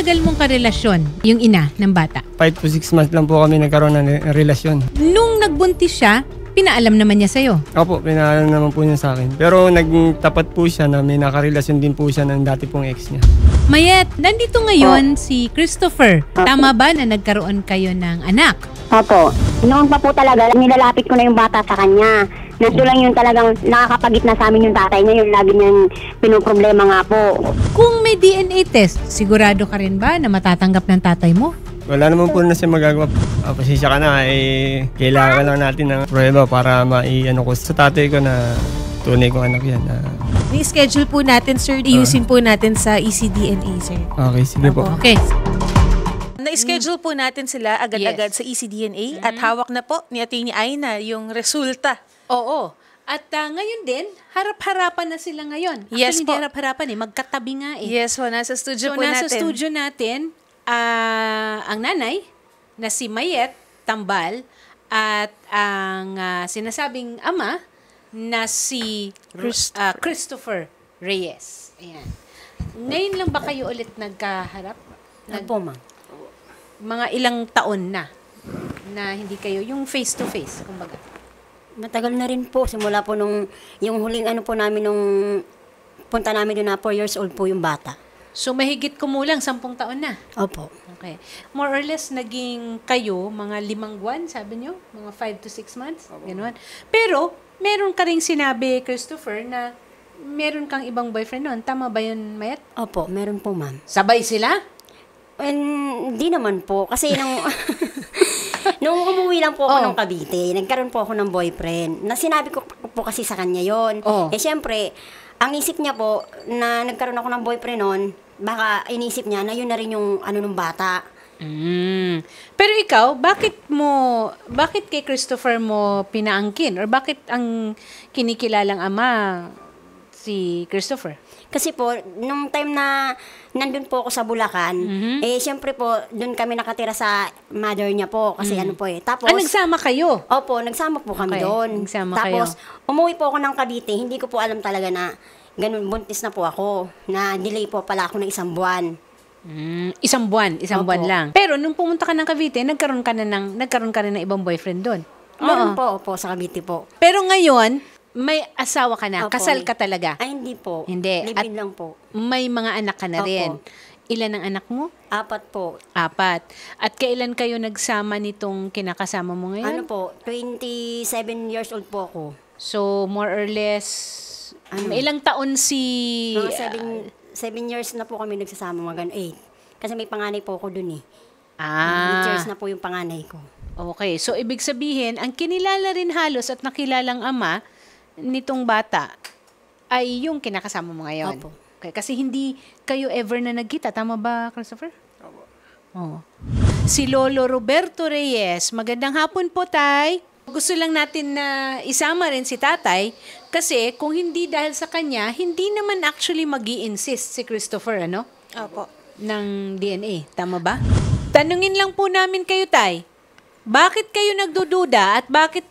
katagal mong karelasyon yung ina ng bata? 5 to 6 months lang po kami nagkaroon ng relasyon. Nung nagbuntis siya, pinaalam naman niya sa'yo. Opo, pinaalam naman po niya sa akin. Pero nagtapat po siya na may nakarelasyon din po siya ng dati pong ex niya. Mayet, nandito ngayon si Christopher. Tama ba na nagkaroon kayo ng anak? Opo. Noon pa po talaga, nilalapit ko na yung bata sa kanya. Nandun lang yung talagang nakakapagitna sa amin yung tatay niya, yung lagi niyang pinoproblema nga po. Kung may DNA test, sigurado ka rin ba na matatanggap ng tatay mo? Wala naman po na siya magagawa. Pasensya ka na, kailangan lang natin ng prueba para maiano ko sa tatay ko na tunay kong anak yan. I-schedule po natin, sir. Iusin po natin sa ECDNA, sir. Okay, sige po. Okay. Na-schedule po natin sila agad-agad sa ECDNA at hawak na po ni Atty. Aina yung resulta. Oo. At ngayon din, harap-harapan na sila ngayon. Yes Actually, po. hindi harap-harapan magkatabi nga eh. Yes po, nasa studio So, po nasa natin. studio natin, ang nanay na si Mayet Tambal at ang sinasabing ama na si Christopher Reyes. Ayan. Ngayon lang ba kayo ulit nagkaharap? Opo, ma'am. Mga ilang taon na hindi kayo, yung face-to-face, kumbaga. Matagal na rin po. Simula po nung, yung huling ano po namin nung punta namin doon na 4 years old po yung bata. So, mahigit kumulang 10 taon na. Opo. Okay. More or less, naging kayo, mga 5 buwan, sabi nyo? Mga 5 to 6 months? Ganun. Pero, meron ka rin sinabi, Christopher, na meron kang ibang boyfriend noon. Tama ba yun, Mayet? Opo, meron po, ma'am. Sabay sila? Hindi naman po. Kasi nung umuwi lang po ako ng Cavite, nagkaroon po ako ng boyfriend. Na sinabi ko po kasi sa kanya yon. Siyempre, ang isip niya po, na nagkaroon ako ng boyfriend noon, baka inisip niya na yun na rin yung nung bata. Pero ikaw, bakit kay Christopher mo pinaangkin? Or bakit ang kinikilalang ama si Christopher? Kasi po, nung time na nandun po ako sa Bulacan, siyempre po, dun kami nakatira sa mother niya po. Kasi ano po Tapos, nagsama kayo? Opo, nagsama po kami doon. Nagsama Tapos, kayo. umuwi po ako ng Cavite. Hindi ko po alam talaga na ganun, buntis na po ako. Na delay po pala ako ng 1 buwan. Isang buwan Opo. lang. Pero nung pumunta ka ng Cavite, nagkaroon ka rin ng ibang boyfriend doon. Meron po, opo, sa Cavite po. Pero ngayon, may asawa ka na. Opo. Kasal ka talaga. Ay, hindi po. Hindi. Live-in lang po. May mga anak ka na Opo. rin. Ilan ang anak mo? 4 po. 4. At kailan kayo nagsama nitong kinakasama mo ngayon? Ano po, 27 years old po ako. So, more or less, may ilang taon si... Mga 7 years na po kami nagsasama, mga 8. Kasi may panganay po ako dun eh. 8 years na po yung panganay ko. Okay. So, ibig sabihin, ang kinilala rin halos at nakilalang ama nitong bata ay yung kinakasama mo ngayon. Opo. Okay. Kasi hindi kayo ever na nagkita. Tama ba, Christopher? Opo. Oo. Si Lolo Roberto Reyes. Magandang hapon po, Tay. Gusto lang natin na isama rin si Tatay kasi kung hindi dahil sa kanya, hindi naman actually mag-i-insist si Christopher, ano? Opo. Ng DNA. Tama ba? Tanungin lang po namin kayo, Tay. Bakit kayo nagdududa at bakit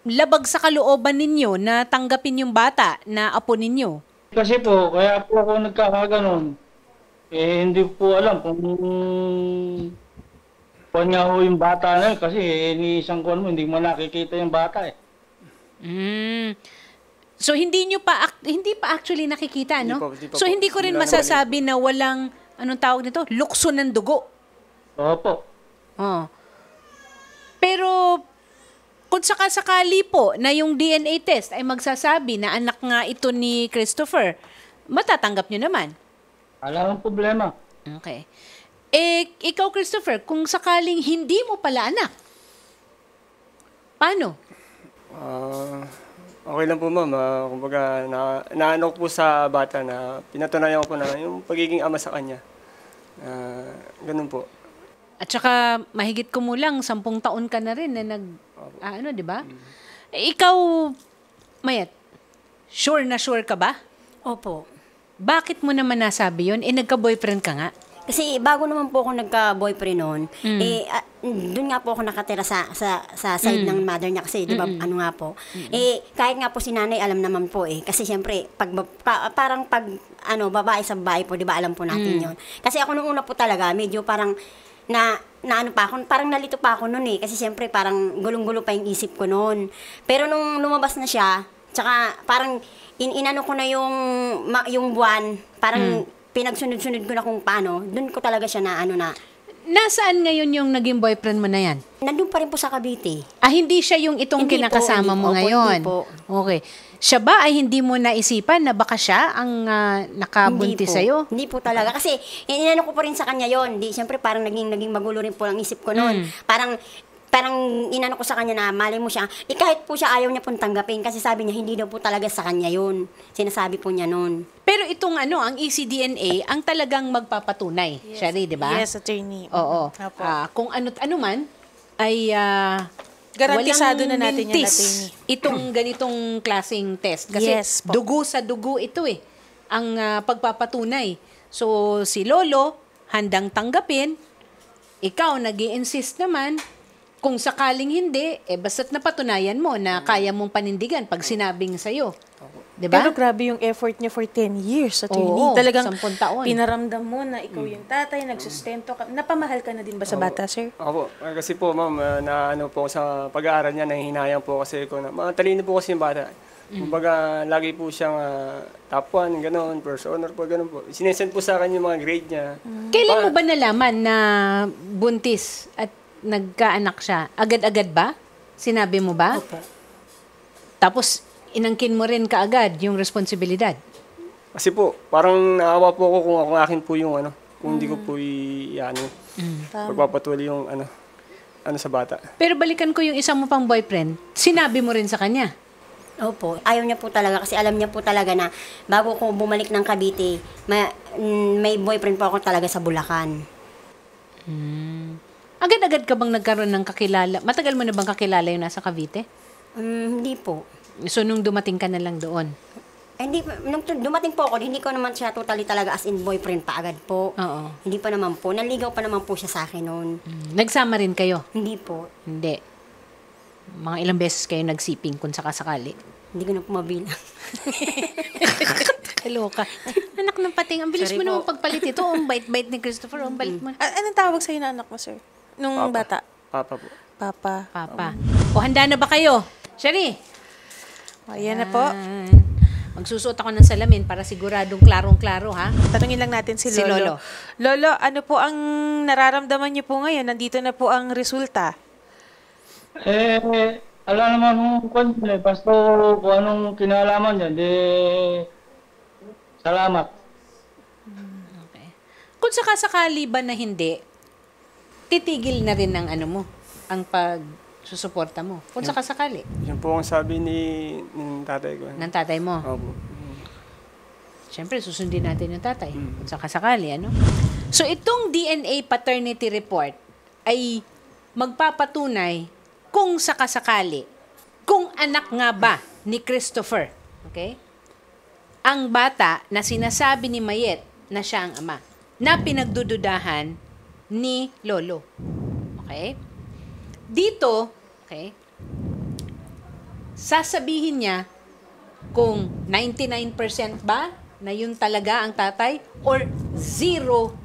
labag sa kalooban ninyo na tanggapin yung bata na apo ninyo? Kasi po, kaya po ako nagkakaganon. Hindi po alam kung nga ho yung bata na yun. Kasi iniisang ko mo, hindi mo nakikita yung bata eh. So hindi pa actually nakikita, no? Hindi pa So po. hindi ko rin Wala masasabi na walang anong tawag nito? Lukso ng dugo. Opo. Oh. Pero kung sakali po na yung DNA test ay magsasabi na anak nga ito ni Christopher, matatanggap nyo naman. Wala nang problema. Okay. Ikaw, Christopher, kung sakaling hindi mo pala anak, paano? Okay lang po, ma'am. Kumbaga, naano ko po sa bata na pinatunayan ko po na yung pagiging ama sa kanya. Ganun po. At saka, mahigit kumulang, 10 taon ka na rin na di ba? Ikaw, Mayet, sure na sure ka ba? Opo. Bakit mo naman nasabi yun? Nagka-boyfriend ka nga. Kasi bago naman po ako nagka-boyfriend noon, doon nga po ako nakatira sa side ng mother niya kasi, di ba, ano nga po. Kahit nga po si nanay, alam naman po kasi syempre, parang babae sa babae po, di ba, alam po natin yun. Kasi ako nung una po talaga, medyo parang, na ano pa ako, parang nalito pa ako noon kasi syempre, parang gulong-gulo pa yung isip ko noon. Pero nung lumabas na siya, tsaka parang, inano ko na yung buwan, parang, pinagsunod-sunod ko na kung paano, doon ko talaga siya na. Nasaan ngayon yung naging boyfriend mo na yan? Nandun pa rin po sa Cavite. Hindi siya yung itong Hindi kinakasama po, mo hindi po, ngayon? hindi po. Okay. Siya ba ay hindi mo naisipan na baka siya ang nakabuntis sa'yo? Hindi po talaga. Kasi, inano ko pa rin sa kanya yon. Siyempre, parang naging magulo rin po ang isip ko noon. Parang inano ko sa kanya na malay mo siya, kahit po siya ayaw niya pong tanggapin kasi sabi niya hindi daw po talaga sa kanya yun. Sinasabi po niya noon. Pero itong ang ECDNA, ang talagang magpapatunay, Shari, di ba? Yes, attorney. Oo. Opo. Kung ano't ano man, ay Garantisado walang na natin yan, mintis attorney. itong ganitong klaseng test. Kasi Yes po. dugo sa dugo ito ang pagpapatunay. So, si Lolo, handang tanggapin, ikaw nag-i-insist naman, kung sakaling hindi, basta't napatunayan mo na kaya mong panindigan pag sinabing sa'yo. Diba? Pero grabe yung effort niya for 10 years, attorney. Oo, Talagang 10 taon. pinaramdam mo na ikaw yung tatay, nagsustento ka. Napamahal ka na din ba sa bata, sir? Ako, kasi po ma'am, na ano po sa pag-aaral niya, nahihinayang po kasi ko na, matalino po kasi yung bata. Kumbaga, lagi po siyang top 1, gano'n, first honor po, gano'n po. Sinesend po sa akin yung mga grade niya. Kailan mo ba nalaman na buntis at nagkaanak siya? Agad-agad ba? Sinabi mo ba? Opo. Tapos, inangkin mo rin kaagad yung responsibilidad. Kasi po, parang naawa po ako kung akin po yung kung hindi ko po pagpapatuloy yung sa bata. Pero balikan ko yung isang mo pang boyfriend, sinabi mo rin sa kanya. Opo. Ayaw niya po talaga kasi alam niya po talaga na bago ko bumalik ng Cavite, may boyfriend po ako talaga sa Bulacan. Agad-agad ka bang nagkaroon ng kakilala? Matagal mo na bang kakilala yung nasa Cavite? Hindi po. So, nung dumating ka na lang doon? Hindi, nung dumating po ako, hindi ko naman siya totally talaga as in boyfriend pa agad po. Oo. Hindi pa naman po. Naligaw pa naman po siya sa akin noon. Nagsama rin kayo? Hindi po. Hindi. Mga ilang beses kayo nagsiping kung sakasakali? Hindi ko na po mabilang. Kaloka. Anak ng pating, ang bilis Sorry mo po. naman pagpalit ito. Ang bait-bait ni Christopher. Ang bait mo. Anong tawag sa'yo na anak mo, sir? Nung bata? Papa po. Papa. Papa. O, handa na ba kayo? Shari? Ayan na po. Magsusuot ako ng salamin para siguradong klarong-klaro, ha? Tanungin lang natin si Si Lolo. Lolo. Lolo, ano po ang nararamdaman niyo po ngayon? Nandito na po ang resulta. Alam naman kung kanya, basta kung anong kinalaman niya, salamat. Okay. Kung sakasakali ba na hindi, titigil na rin ng mo, ang pagsusuporta mo. Kung sakasakali. Yan po ang sabi ng tatay ko. Ng tatay mo. Opo. Siyempre, susundin natin yung tatay. Kung sakasakali, So, itong DNA paternity report ay magpapatunay kung sakasakali, kung anak nga ba ni Christopher, okay? Ang bata na sinasabi ni Mayet na siya ang ama, na pinagdududahan ni Lolo. Okay? Dito, okay, sasabihin niya kung 99% ba na yun talaga ang tatay or 0%.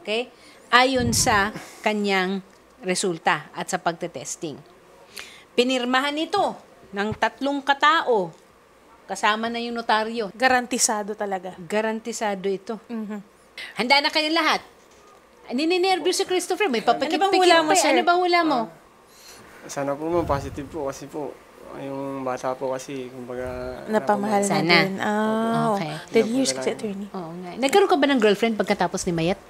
Okay? Ayon sa kanyang resulta at sa pagtetesting. Pinirmahan ito ng 3 katao. Kasama na yung notaryo. Garantisado talaga. Garantisado ito. Handa na kayo lahat. Nininervyos si Christopher. May papikit-pikit Ano bang hula mo, pa. sir? Ano bang hula mo? Sana po ma'am, positive po kasi po, yung bata po kasi, kumbaga... Napamahal na Sana. din. Okay. 10 years kasi, attorney. Oo nga. Nagkaroon ka ba ng girlfriend pagkatapos ni Mayet?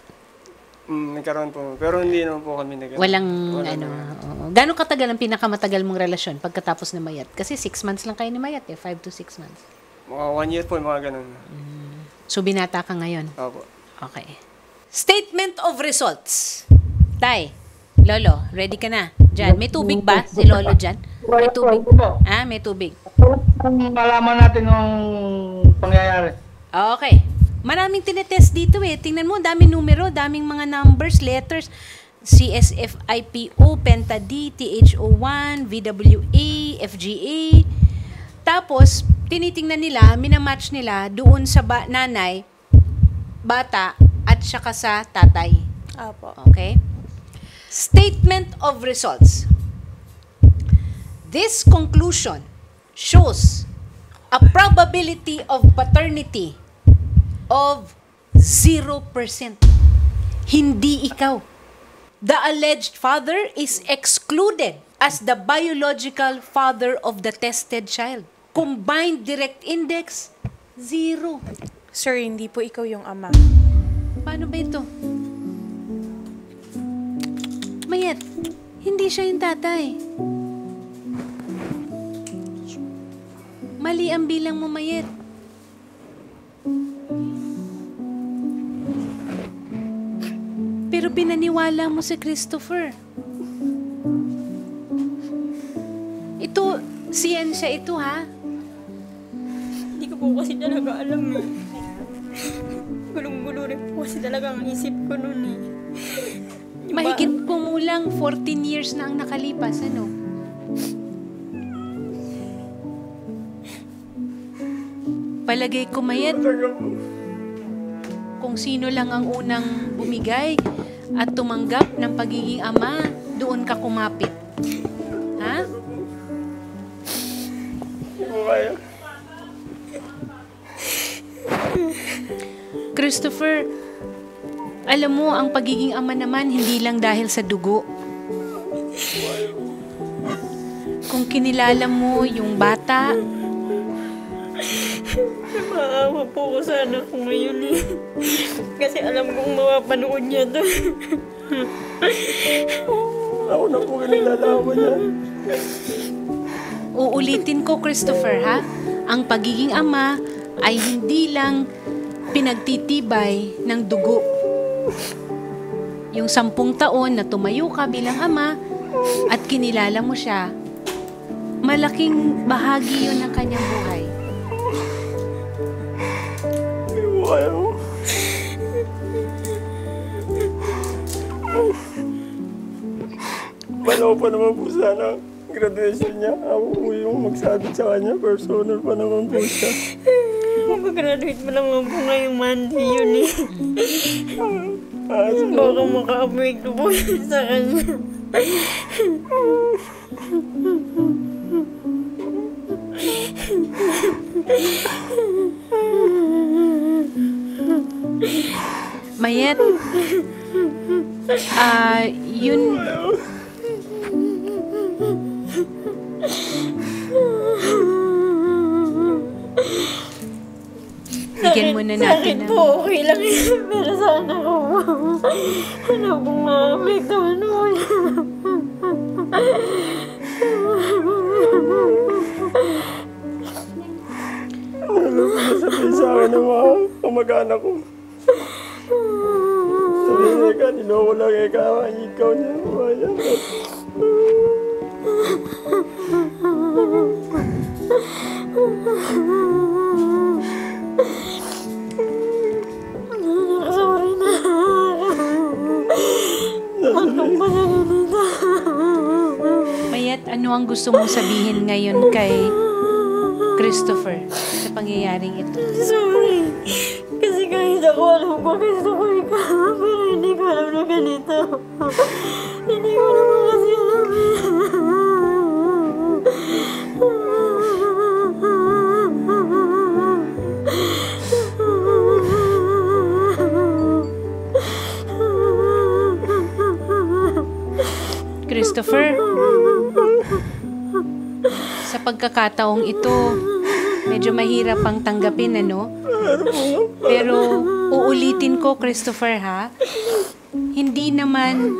Nagkaroon po. Pero hindi naman po kami nagkaroon. Walang, oo. Gano'ng katagal ang pinakamatagal mong relasyon pagkatapos ni Mayet? Kasi 6 months lang kayo ni Mayet 5 to 6 months. Mga 1 year po, mga ganun. So, binata ka ngayon? Opo. Okay. Statement of results. Tay, Lolo, ready ka na? Diyan, may tubig ba si Lolo dyan? May tubig? May tubig. Ang malaman natin ng pangyayari. Okay. Maraming tinetest dito eh. Tingnan mo, daming numero, daming mga numbers, letters. CSFIPO, Penta D, THO1, VWA, FGA. Tapos, tinitingnan nila, minamatch nila doon sa nanay, bata, at saka sa tatay. Apo. Okay? Statement of results. This conclusion shows a probability of paternity of 0%. Hindi ikaw. The alleged father is excluded as the biological father of the tested child. Combined direct index, 0. Sir, hindi po ikaw yung ama. Paano ba ito? Mayet, hindi siya yung tatay. Mali ang bilang mo, Mayet. Pero pinaniwala mo si Christopher. Ito, siyensya ito, ha? Hindi ko po kasi talaga alam eh. Gulong-gulo rin po kasi talaga ang isip ko noon eh. Mahigit kumulang 14 years na ang nakalipas, ano? Palagay ko, Mayet, kung sino lang ang unang bumigay at tumanggap ng pagiging ama, doon ka kumapit. Ha? Christopher, alam mo, ang pagiging ama naman hindi lang dahil sa dugo. Kung kinilala mo yung bata, Maawa po ko sa anak ko ngayon eh. Kasi alam kong mapapanood niya to. Ako na po kinilalaman niya. uulitin ko, Christopher, ha? Ang pagiging ama ay hindi lang pinagtitibay ng dugo. Yung 10 taon na tumayo ka bilang ama at kinilala mo siya, malaking bahagi yun ng kanyang buhay. Wow. Malaw pa naman po sana graduation niya. Ako po yung magsabi sa kanya. Personal pa naman po siya. Mag-graduate mo naman po ngayong Monday yun eh. Baka maka-apekto po sa kanya. Mayet, yun... Bigyan mo na natin Sakit ng... po, okay lang yun. Pero sana ko, ano kung ma-apekto, ano Sabi sa akin ng mga kamag-anak ko. Sabi niya ka, niloko lang ikaw niya. Sorry na. Anong pananalita? Mayet, ano ang gusto mong sabihin ngayon kay Christopher sa pangyayaring ito? Sorry. Kasi kahit ako alam ko gusto ko ikaw, pero hindi ko alam na ganito. Hindi ko naman kasi alam Christopher, sa pagkakataong ito, medyo mahirap ang tanggapin, ano? Pero uulitin ko, Christopher, ha? Hindi naman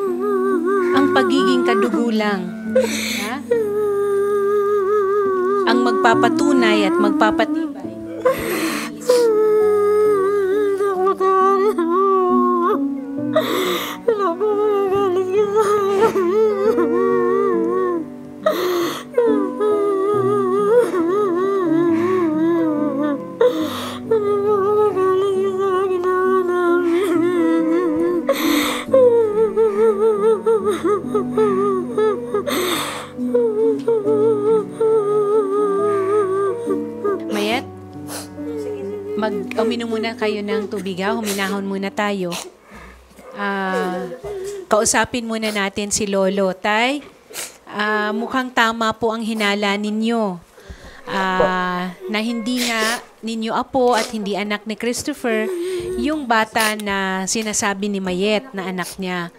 ang pagiging kadugo lang, ha? Ang magpapatunay at magpapatibay. Wala po magagalit ka sa akin. Wala po magagalit ka sa Uminom muna kayo ng tubig, ha? Huminahon muna tayo. Kausapin muna natin si Lolo. Tay, mukhang tama po ang hinala ninyo. Na hindi nga ninyo apo at hindi anak ni Christopher yung bata na sinasabi ni Mayet na anak niya.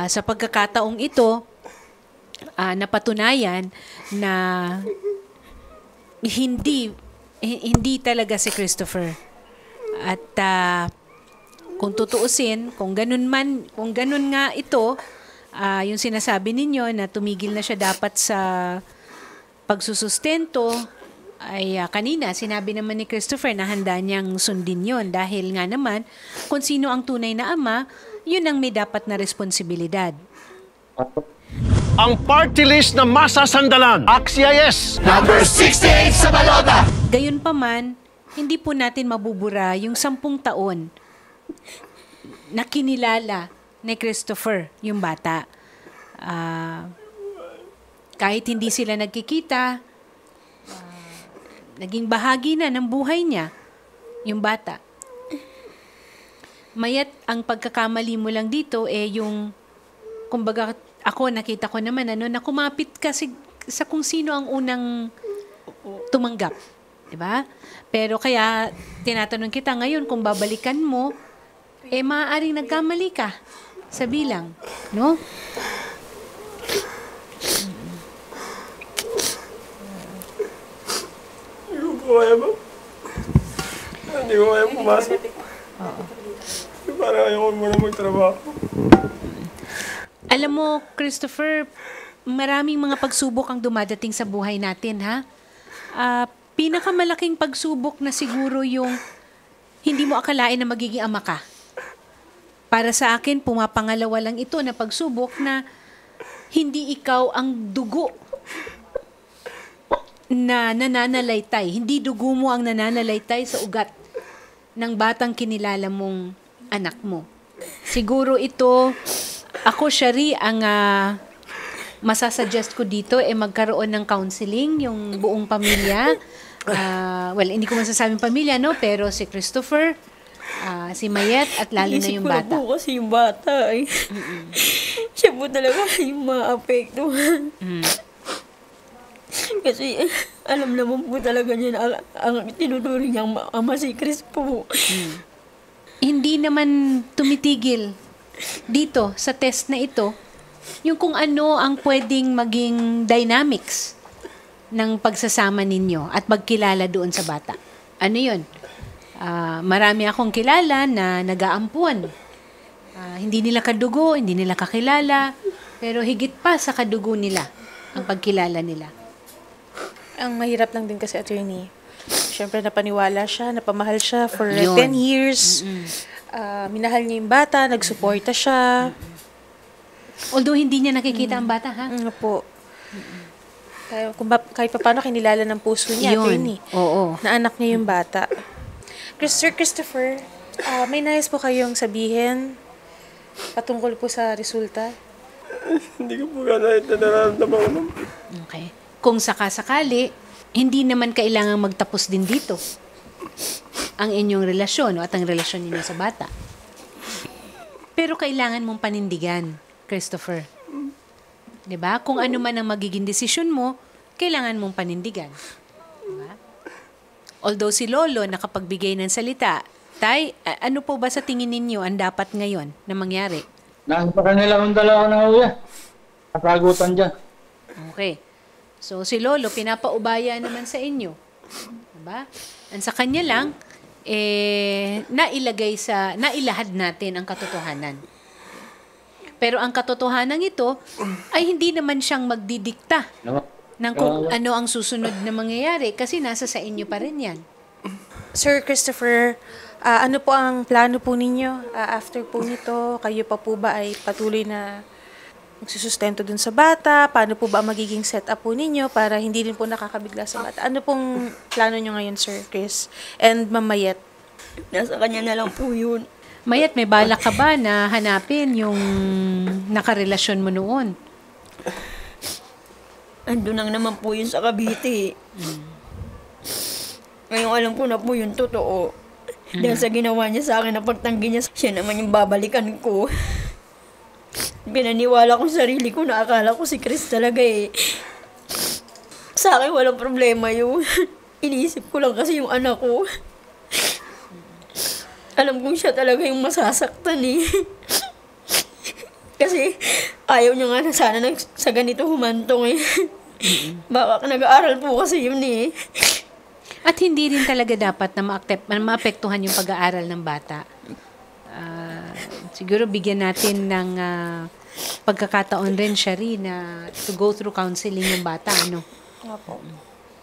Sa pagkakataong ito, napatunayan na hindi talaga si Christopher. At kung tutuusin, kung ganun nga ito, yung sinasabi ninyo na tumigil na siya dapat sa pagsusustento, ay kanina sinabi naman ni Christopher na handa niyang sundin yon dahil nga naman kung sino ang tunay na ama, yun ang may dapat na responsibilidad. Ang party list na masasandalan. Axia yes! Number 68 sa balota. Gayunpaman, hindi po natin mabubura yung 10 taon na kinilala ni Christopher, yung bata. Kahit hindi sila nagkikita, naging bahagi na ng buhay niya, yung bata. Mayat ang pagkakamali mo lang dito yung, kumbaga, ako nakita ko naman na kumapit kasi sa kung sino ang unang tumanggap. Diba? Pero kaya tinatanong kita ngayon kung babalikan mo, maaaring nagkamali ka sa bilang. No? Hindi ko kaya ba? Hindi ko kaya pumasok. Parang ayaw ko muna magtrabaho. Alam mo, Christopher, maraming mga pagsubok ang dumadating sa buhay natin, ha? Pinakamalaking pagsubok na siguro yung hindi mo akalain na magiging ama ka. Para sa akin, pumapangalawa lang ito na pagsubok na hindi ikaw ang dugo na nananalaytay. Hindi dugo mo ang nananalaytay sa ugat ng batang kinilala mong anak mo. Siguro ito, ako, Shari, ang masasuggest ko dito magkaroon ng counseling yung buong pamilya. Hindi ko masasabing pamilya, no? Pero si Christopher, si Mayet, at lalo na yung bata. Isip ko na po kasi yung bata siya po talaga yung maapektuhan. Kasi alam naman po talaga niya na ang tinuturing niyang ama si Chris po. Hindi naman tumitigil dito sa test na ito yung kung ano ang pwedeng maging dynamics ng pagsasama ninyo at pagkilala doon sa bata. Ano yun? Marami akong kilala na nag-aampuan. Hindi nila kadugo, hindi nila kakilala, pero higit pa sa kadugo nila ang pagkilala nila. Ang mahirap lang din kasi, attorney, syempre napaniwala siya, napamahal siya for Yun. 10 years. Minahal niya yung bata, nagsuporta siya. Although hindi niya nakikita ang bata, ha? Ano po. Kahit pa paano kinilala ng puso niya, Yun. attorney. Oo. Na anak niya yung bata. Sir Christopher, may nais po kayong sabihin patungkol po sa resulta? Hindi ko po gano'n nararamdaman ko. Okay. Kung sakasakali, hindi naman kailangan magtapos din dito ang inyong relasyon at ang relasyon niyo sa bata. Pero kailangan mong panindigan, Christopher. 'Di ba? Kung ano man ang magiging desisyon mo, kailangan mong panindigan. 'Di ba? Although si Lolo nakapagbigay ng salita, Tay, ano po ba sa tingin ninyo ang dapat ngayon na mangyari? Nasa kanila ang dalawa na uya. Kasagutan dyan. Okay. So, si Lolo, pinapaubaya naman sa inyo. Diba? Ang sa kanya lang, nailahad natin ang katotohanan. Pero ang katotohanan ito ay hindi naman siyang magdidikta ng kung ano ang susunod na mangyayari kasi nasa sa inyo pa rin yan. Sir Christopher, ano po ang plano po ninyo after po nito? Kayo pa po ba ay patuloy na magsusustento dun sa bata? Paano po ba ang magiging setup po ninyo para hindi din po nakakabigla sa bata? Ano pong plano nyo ngayon, Sir Chris? And Ma'am Mayet? Nasa kanya na lang po yun. Mayat, may balak ka ba na hanapin yung nakarelasyon mo noon? Andun lang naman po yun sa Cavite. Ngayon alam ko na po yung totoo. Dahil sa ginawa niya sa akin na pagtanggi niya, siya naman yung babalikan ko. Pinaniwala ko sa sarili ko na akala ko si Chris talaga eh. Sa akin walang problema yun. Iniisip ko lang kasi yung anak ko. Alam kong siya talaga yung masasaktan eh. Kasi ayaw niya nga na sana sa ganito humantong eh. Baka nag-aaral po kasi yun eh. At hindi rin talaga dapat na maapektuhan yung pag-aaral ng bata. Siguro bigyan natin ng pagkakataon rin siya rin na to go through counseling yung bata, ano? Opo.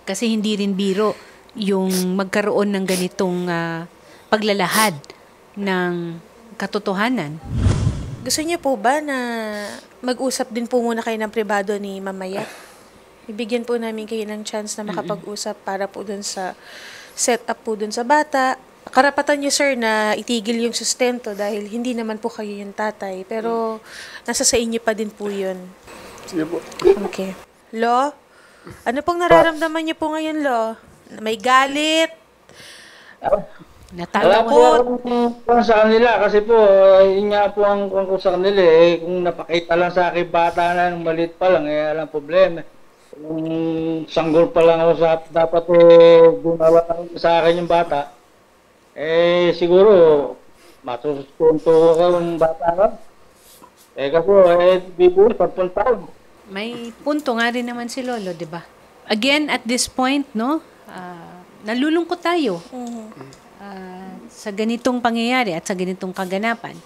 Kasi hindi rin biro yung magkaroon ng ganitong paglalahad ng katotohanan. Gusto niyo po ba na mag-usap din po muna kayo ng pribado ni Mamaya? Ibigyan po namin kayo ng chance na makapag-usap para po dun sa setup po dun sa bata. Karapatan niyo, sir, na itigil yung sustento dahil hindi naman po kayo yung tatay. Pero nasa sa inyo pa din po yun. Sige po. Okay. Lo, ano pong nararamdaman niyo po ngayon, Lo? May galit? Wala po ako sa kanila kasi po, yun nga po ang ko sa kanila eh. Kung napakita lang sa akin bata na, maliit pa lang, eh, alam problema. Kung sanggol pa lang ako sa dapat gumawa sa akin yung bata, eh siguro matutunto ko yung bata ka. Eh kasi bibuo, 10 taon. May punto nga rin naman si Lolo, di ba? Again, at this point, no, nalulungkot tayo sa ganitong pangyayari at sa ganitong kaganapan.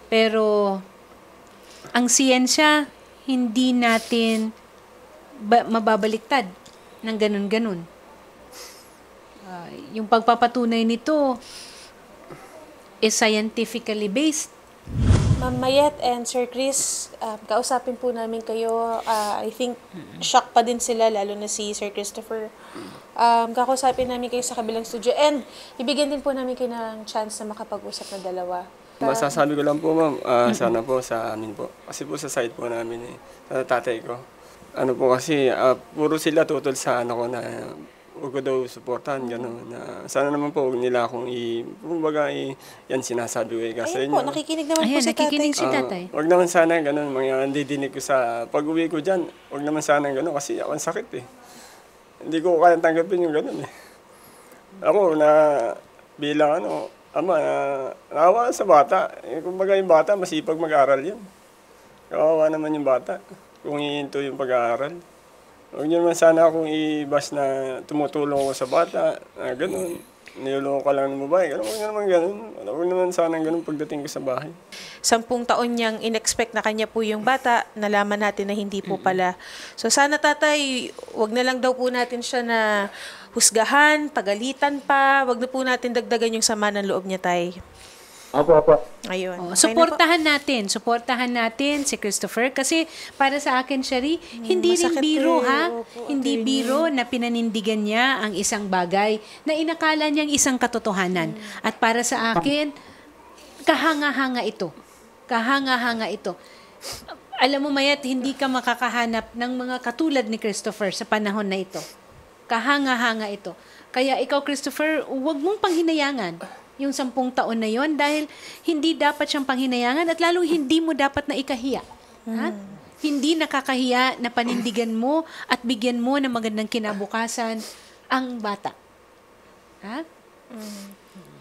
Pero, ang siyensya, hindi natin mababaliktad ng ganun-ganun. Yung pagpapatunay nito is scientifically based. Ma'am Mayet and Sir Chris, kausapin po namin kayo. I think shock pa din sila, lalo na si Sir Christopher. Kakausapin namin kayo sa kabilang studio and ibigyan din po namin kayo ng chance na makapag-usap na dalawa. Masasabi ko lang po, ma'am, sana po sa amin po. Kasi po sa side po namin sa tatay ko. Ano po kasi, puro sila tutol sa ano ko na huwag ko daw supportan, gano'n. Sana naman po huwag nila akong yan sinasabi ko kasi Ayun po, nakikinig naman po si tatay. Nakikinig si tatay. Huwag naman sana gano'n, mga didinig ko sa pag-uwi ko dyan. Huwag naman sana gano'n kasi ako ang sakit eh. Hindi ko kaya tanggapin yung gano'n eh. Ako na bilang ama, naawa sa bata. Kumbaga yung bata, masipag mag-aral yan. Kawawa naman yung bata kung hihinto yung pag-aaral. Huwag niyo naman sana akong i-bash na tumutulong ko sa bata, na gano'n. Niloloko ka lang ng babae. Huwag niyo naman gano'n. Huwag naman sana gano'n pagdating ko sa bahay. 10 taon niyang in-expect na kanya po yung bata, nalaman natin na hindi po pala. So sana tatay, wag na lang daw po natin siya na husgahan, pagalitan pa, wag na po natin dagdagan yung sama ng loob niya, tay. Opo. Ayun. Suportahan natin si Christopher kasi para sa akin, Shari, hindi rin masakit biro eh. ha. Opo, Hindi biro na pinanindigan niya ang isang bagay na inakala niyang isang katotohanan. At para sa akin, kahanga-hanga ito. Kahanga-hanga ito. Alam mo, Mayat, hindi ka makakahanap ng mga katulad ni Christopher sa panahon na ito. Kahanga-hanga ito. Kaya ikaw, Christopher, huwag mong panghinayangan yung 10 taon na yon dahil hindi dapat siyang panghinayangan at lalong hindi mo dapat na ikahiya. Ha? Hindi nakakahiya na panindigan mo at bigyan mo ng magandang kinabukasan ang bata. Ha?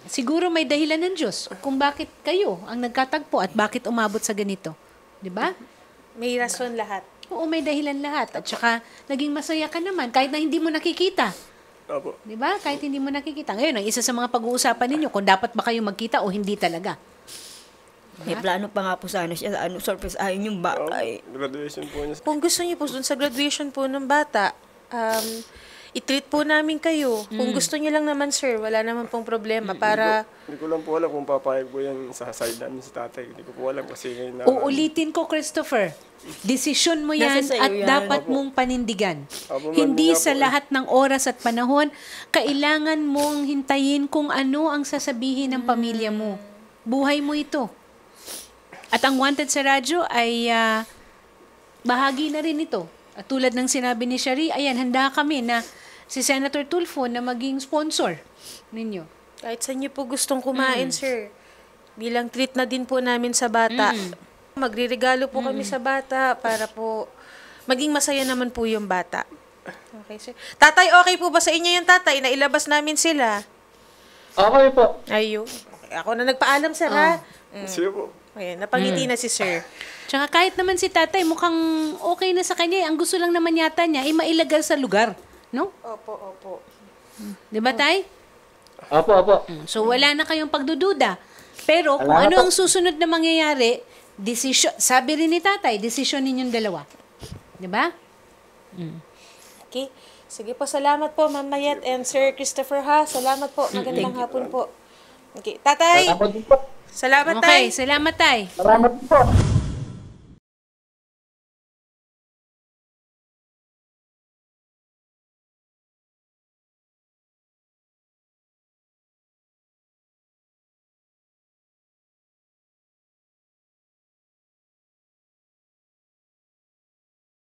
Siguro may dahilan ng Diyos kung bakit kayo ang nagkatagpo at bakit umabot sa ganito. Di ba? May rason lahat. Oo, may dahilan lahat. At saka, naging masaya ka naman kahit na hindi mo nakikita. Opo. Di ba? Kahit hindi mo nakikita. Ngayon, ang isa sa mga pag-uusapan ninyo kung dapat ba kayo magkita o hindi talaga. May plano pa nga po sana siya, surprise ayun yung Graduation po niya. Kung gusto niyo po dun sa graduation po ng bata, i-treat po namin kayo. Kung gusto niyo lang naman, sir, wala naman pong problema para... Hindi ko lang po alam kung papayag po yan sa side namin sa tatay. Hindi ko po alam kasi ngayon na... Uulitin ko, Christopher. Desisyon mo yan Nasa sa'yo at yan. dapat mong panindigan. Opo, Hindi ma'am, sa po. lahat ng oras at panahon, kailangan mong hintayin kung ano ang sasabihin ng pamilya mo. Buhay mo ito. At ang Wanted sa radyo ay bahagi na rin ito. At tulad ng sinabi ni Shari, ayan, handa kami na si Senator Tulfo na maging sponsor ninyo. Kahit sa inyo po gustong kumain, sir. Bilang treat na din po namin sa bata. Magriregalo po kami sa bata para po maging masaya naman po yung bata. Okay, sir. Tatay, okay po ba sa inyo yung tatay na ilabas namin sila? Okay po. Ayun. Ako na nagpaalam, sir, ha? Sige po. Ayan, napangiti na si sir. Tsaka kahit naman si tatay, mukhang okay na sa kanya. Ang gusto lang naman yata niya ay mailagal sa lugar. No? Opo. Di ba, tay? Opo. So, wala na kayong pagdududa. Pero, kung ano ang susunod na mangyayari, sabi rin ni tatay, desisyon ninyong dalawa. Di ba? Okay. Sige po, salamat po, Ma'am Mayet and Sir Christopher, ha? Salamat po. Magandang hapon po. Okay. Tatay, Salamat din po. salamat, Okay, tay. salamat, tay. Salamat din po.